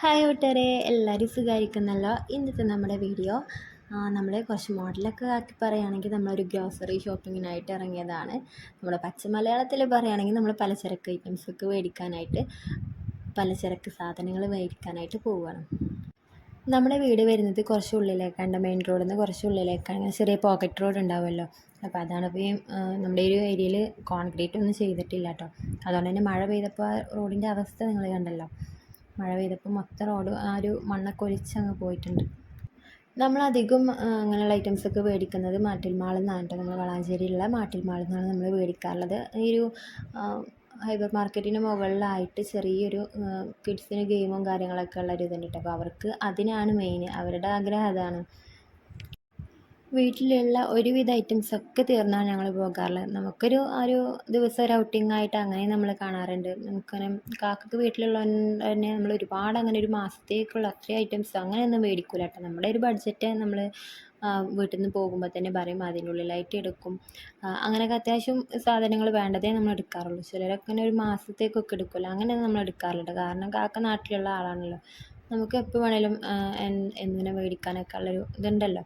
Hi കൂട്ടുകാരെ, എല്ലാവരും സുഖമായിരിക്കുന്നല്ലോ. ഇന്നത്തെ നമ്മുടെ വീഡിയോ നമ്മൾ കുറച്ച് മോഡലൊക്കെ ആക്കി പറയുകയാണെങ്കിൽ നമ്മളൊരു ഗ്രോസറി ഷോപ്പിങ്ങിനായിട്ട് ഇറങ്ങിയതാണ്. നമ്മുടെ പച്ച മലയാളത്തിൽ പറയുകയാണെങ്കിൽ നമ്മൾ പലചരക്ക് ഐറ്റംസൊക്കെ മേടിക്കാനായിട്ട്, പലചരക്ക് സാധനങ്ങൾ മേടിക്കാനായിട്ട് പോവുകയാണ്. നമ്മുടെ വീട് വരുന്നത് കുറച്ച് ഉള്ളിലേക്കാണ്, മെയിൻ റോഡിൽ നിന്ന് കുറച്ച് ഉള്ളിലേക്കാണ്. ചെറിയ പോക്കറ്റ് റോഡ് ഉണ്ടാവുമല്ലോ, അപ്പോൾ അതാണ്. ഇപ്പോൾ നമ്മുടെ ഒരു ഏരിയയിൽ കോൺക്രീറ്റ് ഒന്നും ചെയ്തിട്ടില്ല കേട്ടോ. അതുകൊണ്ട് തന്നെ മഴ പെയ്തപ്പോൾ റോഡിൻ്റെ അവസ്ഥ നിങ്ങൾ കണ്ടല്ലോ. മഴ പെയ്തപ്പോൾ മൊത്തം റോഡ് ആ ഒരു മണ്ണൊക്കെ ഒലിച്ചങ്ങ് പോയിട്ടുണ്ട്. നമ്മളധികം അങ്ങനെയുള്ള ഐറ്റംസൊക്കെ മേടിക്കുന്നത് മാട്ടിൽ മാളിൽ നിന്നാണ് കേട്ടോ. നമ്മൾ വളാഞ്ചേരിയിലുള്ള മാട്ടിൽ മാളിൽ നിന്നാണ് നമ്മൾ മേടിക്കാറുള്ളത്. ഈ ഒരു ഹൈപ്പർ മാർക്കറ്റിന് മുകളിലായിട്ട് ചെറിയൊരു കിഡ്സിന് ഗെയിമും കാര്യങ്ങളൊക്കെ ഉള്ള ഒരു ഇതുണ്ട് കേട്ടോ. അപ്പോൾ അവർക്ക് അതിനാണ് മെയിൻ, അവരുടെ ആഗ്രഹം അതാണ്. വീട്ടിലുള്ള ഒരുവിധ ഐറ്റംസൊക്കെ തീർന്നാണ് ഞങ്ങൾ പോകാറുള്ളത്. നമുക്കൊരു ദിവസം ഒരു ഔട്ടിംഗ് ആയിട്ട് അങ്ങനെ നമ്മൾ കാണാറുണ്ട്. നമുക്കങ്ങനെ കാക്കക്ക് വീട്ടിലുള്ളതുകൊണ്ട് തന്നെ നമ്മൾ ഒരുപാട് അങ്ങനെ ഒരു മാസത്തേക്കുള്ള അത്രയും ഐറ്റംസ് അങ്ങനെയൊന്നും മേടിക്കില്ല കേട്ടോ. നമ്മുടെ ഒരു ബഡ്ജറ്റ് നമ്മൾ വീട്ടിൽ നിന്ന് പോകുമ്പോൾ തന്നെ പറയും അതിനുള്ളിലായിട്ട് എടുക്കും. അങ്ങനെയൊക്കെ അത്യാവശ്യം സാധനങ്ങൾ വേണ്ടതേ നമ്മൾ എടുക്കാറുള്ളൂ. ചിലരൊക്കെ അങ്ങനെ ഒരു മാസത്തേക്കൊക്കെ എടുക്കില്ല, അങ്ങനെയൊന്നും നമ്മൾ എടുക്കാറുണ്ട്. കാരണം കാക്ക നാട്ടിലുള്ള ആളാണല്ലോ, നമുക്ക് എപ്പോൾ വേണേലും എന്തിനെ മേടിക്കാനൊക്കെ ഉള്ളൊരു ഇതുണ്ടല്ലോ.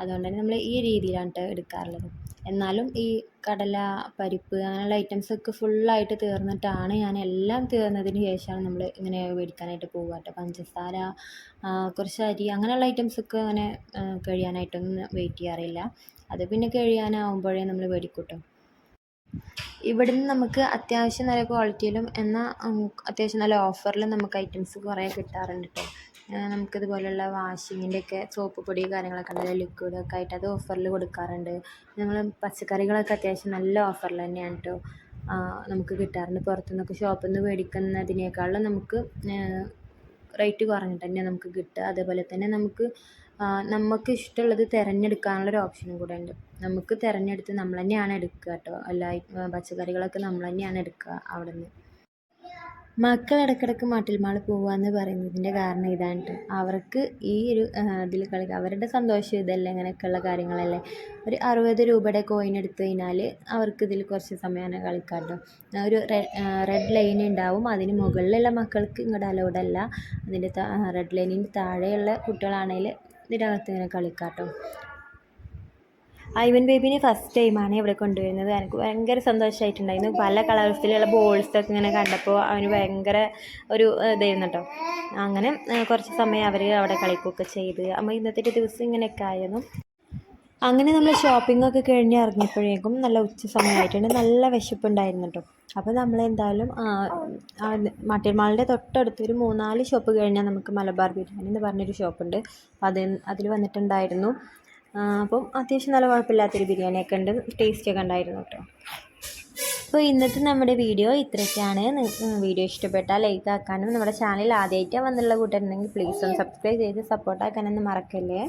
അതുകൊണ്ട് തന്നെ നമ്മൾ ഈ രീതിയിലാണ് എടുക്കാറുള്ളത്. എന്നാലും ഈ കടല, പരിപ്പ് അങ്ങനെയുള്ള ഐറ്റംസൊക്കെ ഫുള്ളായിട്ട് തീർന്നിട്ടാണ്, ഞാൻ എല്ലാം തീർന്നതിന് ശേഷമാണ് നമ്മൾ ഇങ്ങനെ മേടിക്കാനായിട്ട് പോകുക കേട്ടോ. പഞ്ചസാര, കുറച്ച് അരി, അങ്ങനെയുള്ള ഐറ്റംസൊക്കെ അങ്ങനെ കഴിയാനായിട്ടൊന്നും വെയിറ്റ് ചെയ്യാറില്ല. അത് പിന്നെ കഴിയാനാവുമ്പോഴേ നമ്മൾ മേടിക്കും കേട്ടോ. ഇവിടുന്ന് നമുക്ക് അത്യാവശ്യം നല്ല ക്വാളിറ്റിയിലും എന്നാൽ അത്യാവശ്യം നല്ല ഓഫറിലും നമുക്ക് ഐറ്റംസ് കുറേ കിട്ടാറുണ്ട് കേട്ടോ. നമുക്കിതുപോലുള്ള വാഷിങ്ങിൻ്റെയൊക്കെ സോപ്പ് പൊടി കാര്യങ്ങളൊക്കെ ഉണ്ടല്ലോ, ലിക്വിഡൊക്കെ ആയിട്ട് അത് ഓഫറിൽ കൊടുക്കാറുണ്ട്. നമ്മൾ പച്ചക്കറികളൊക്കെ അത്യാവശ്യം നല്ല ഓഫറിൽ തന്നെയാണ് കേട്ടോ നമുക്ക് കിട്ടാറുണ്ട്. പുറത്തുനിന്നൊക്കെ ഷോപ്പിൽ നിന്ന് മേടിക്കുന്നതിനേക്കാളും നമുക്ക് റേറ്റ് കുറഞ്ഞിട്ട് തന്നെ നമുക്ക് കിട്ടുക. അതേപോലെ തന്നെ നമുക്ക് ഇഷ്ടമുള്ളത് തിരഞ്ഞെടുക്കാനുള്ളൊരു ഓപ്ഷനും കൂടെ ഉണ്ട്. നമുക്ക് തിരഞ്ഞെടുത്ത് നമ്മൾ തന്നെയാണ് എടുക്കുക കേട്ടോ. എല്ലാ പച്ചക്കറികളൊക്കെ നമ്മൾ തന്നെയാണ് എടുക്കുക അവിടെ നിന്ന്. മക്കൾ ഇടയ്ക്കിടയ്ക്ക് മാട്ടിൽ മാൾ പോകുക എന്ന് പറയുന്നതിൻ്റെ കാരണം ഇതാണ് കേട്ടോ. അവർക്ക് ഈ ഒരു ഇതിൽ കളിക്കുക, അവരുടെ സന്തോഷം ഇതല്ലേ, ഇങ്ങനെയൊക്കെയുള്ള കാര്യങ്ങളല്ലേ. ഒരു 60 രൂപയുടെ കോയിൻ എടുത്തു കഴിഞ്ഞാൽ അവർക്ക് ഇതിൽ കുറച്ച് സമയം കളിക്കാം കേട്ടോ. ഒരു റെഡ് ലൈൻ ഉണ്ടാവും, അതിന് മുകളിലുള്ള മക്കൾക്ക് ഇങ്ങോട്ട് അലൗഡ് അല്ല. അതിൻ്റെ റെഡ് ലൈനിൻ്റെ താഴെയുള്ള കുട്ടികളാണെങ്കിൽ ഇതിനകത്ത് ഇങ്ങനെ കളിക്കാം കേട്ടോ. ഐവൻ ബേബിനെ ഫസ്റ്റ് ടൈമാണ് ഇവിടെ കൊണ്ടുവരുന്നത്. എനിക്ക് ഭയങ്കര സന്തോഷമായിട്ടുണ്ടായിരുന്നു. പല കളേഴ്സിലുള്ള ബോൾസൊക്കെ ഇങ്ങനെ കണ്ടപ്പോൾ അവന് ഭയങ്കര ഒരു ഇതായിരുന്നു കേട്ടോ. അങ്ങനെ കുറച്ച് സമയം അവർ അവിടെ കളിക്കുകയൊക്കെ ചെയ്ത് നമ്മൾ ഇന്നത്തെ ഒരു ദിവസം ഇങ്ങനെയൊക്കെ ആയിരുന്നു. അങ്ങനെ നമ്മൾ ഷോപ്പിങ്ങൊക്കെ കഴിഞ്ഞ് ഇറങ്ങിയപ്പോഴേക്കും നല്ല ഉച്ച സമയമായിട്ടുണ്ട്. നല്ല വിശപ്പുണ്ടായിരുന്നു കേട്ടോ. അപ്പോൾ നമ്മൾ എന്തായാലും മാട്ടിൽ മാളിൻ്റെ തൊട്ടടുത്തൊരു 3-4 ഷോപ്പ് കഴിഞ്ഞാൽ നമുക്ക് മലബാർ ബിരിയാണി എന്ന് പറഞ്ഞൊരു ഷോപ്പുണ്ട്. അപ്പോൾ അതിൽ വന്നിട്ടുണ്ടായിരുന്നു. അപ്പം അത്യാവശ്യം നല്ല കുഴപ്പമില്ലാത്തൊരു ബിരിയാണിയൊക്കെ ഉണ്ട്, ടേസ്റ്റൊക്കെ ഉണ്ടായിരുന്നു കേട്ടോ. അപ്പോൾ ഇന്നത്തെ നമ്മുടെ വീഡിയോ ഇത്രയൊക്കെയാണ്. വീഡിയോ ഇഷ്ടപ്പെട്ടാൽ ലൈക്ക് ആക്കാനും നമ്മുടെ ചാനൽ ആദ്യമായിട്ടാണ് വന്നുള്ള കൂട്ടുകാരുണ്ടെങ്കിൽ പ്ലീസ് ഒന്ന് സബ്സ്ക്രൈബ് ചെയ്ത് സപ്പോർട്ടാക്കാനൊന്നും മറക്കല്ലേ.